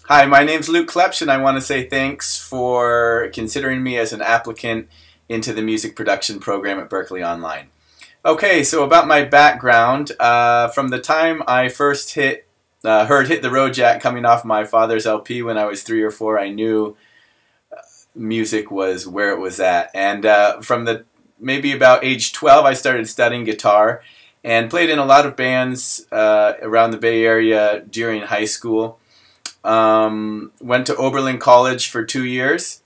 Hi, my name's Luke Klepsch, and I want to say thanks for considering me as an applicant into the music production program at Berklee Online. Okay, so about my background, from the time I first heard Hit the Road Jack coming off my father's LP when I was 3 or 4, I knew music was where it was at. And from maybe about age 12, I started studying guitar and played in a lot of bands around the Bay Area during high school. Went to Oberlin College for 2 years.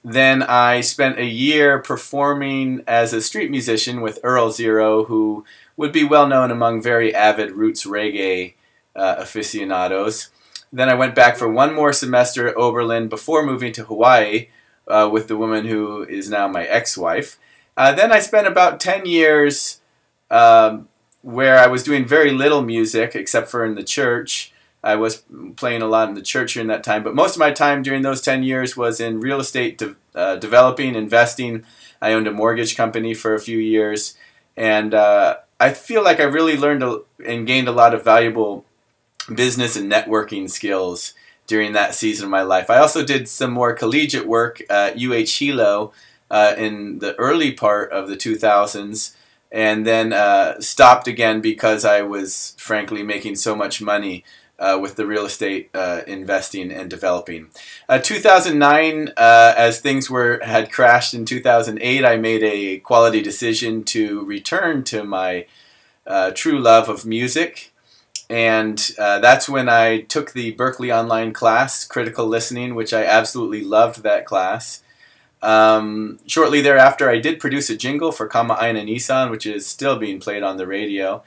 Then I spent a year performing as a street musician with Earl Zero, who would be well known among very avid roots reggae aficionados. Then I went back for 1 more semester at Oberlin before moving to Hawaii with the woman who is now my ex-wife. Then I spent about 10 years where I was doing very little music except for in the church. I was playing a lot in the church during that time, but most of my time during those 10 years was in real estate developing, investing. I owned a mortgage company for a few years, and I feel like I really learned and gained a lot of valuable business and networking skills during that season of my life. I also did some more collegiate work at Hilo in the early part of the 2000s, and then stopped again because I was frankly making so much money with the real estate investing and developing. 2009, as things had crashed in 2008, I made a quality decision to return to my true love of music. And that's when I took the Berklee Online class, Critical Listening, which I absolutely loved that class. Shortly thereafter, I did produce a jingle for Kama'aina Nissan, which is still being played on the radio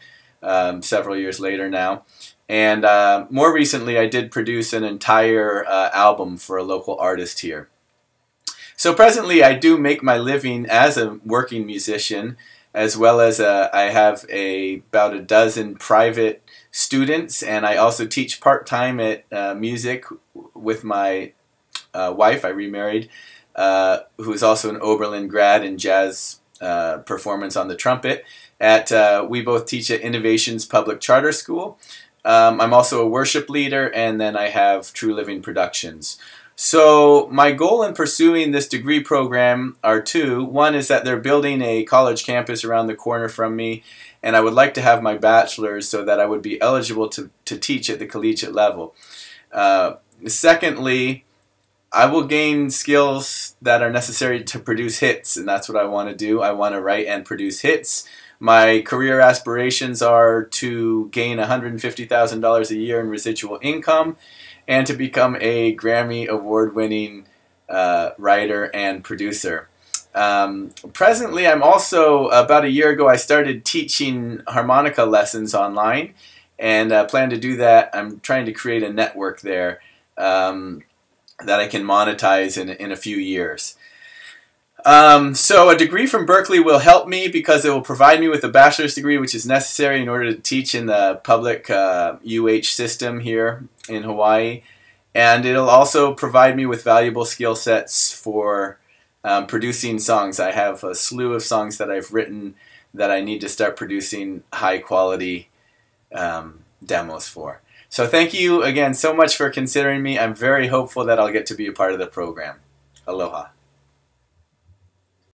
several years later now. And more recently, I did produce an entire album for a local artist here. So presently, I do make my living as a working musician, as well as I have about a dozen private students, and I also teach part-time at music with my wife. I remarried, who is also an Oberlin grad in jazz performance on the trumpet. We both teach at Innovations Public Charter School. I'm also a worship leader, and then I have True Living Productions. So my goal in pursuing this degree program are two. One is that they're building a college campus around the corner from me, and I would like to have my bachelor's so that I would be eligible to teach at the collegiate level. Secondly, I will gain skills that are necessary to produce hits, and that's what I want to do. I want to write and produce hits. My career aspirations are to gain $150,000 a year in residual income and to become a Grammy award-winning writer and producer. Presently, I'm also, about a year ago, I started teaching harmonica lessons online, and plan to do that. I'm trying to create a network there that I can monetize in a few years. So a degree from Berklee will help me because it will provide me with a bachelor's degree, which is necessary in order to teach in the public UH system here in Hawaii. And it'll also provide me with valuable skill sets for producing songs. I have a slew of songs that I've written that I need to start producing high quality demos for. So thank you again so much for considering me. I'm very hopeful that I'll get to be a part of the program. Aloha.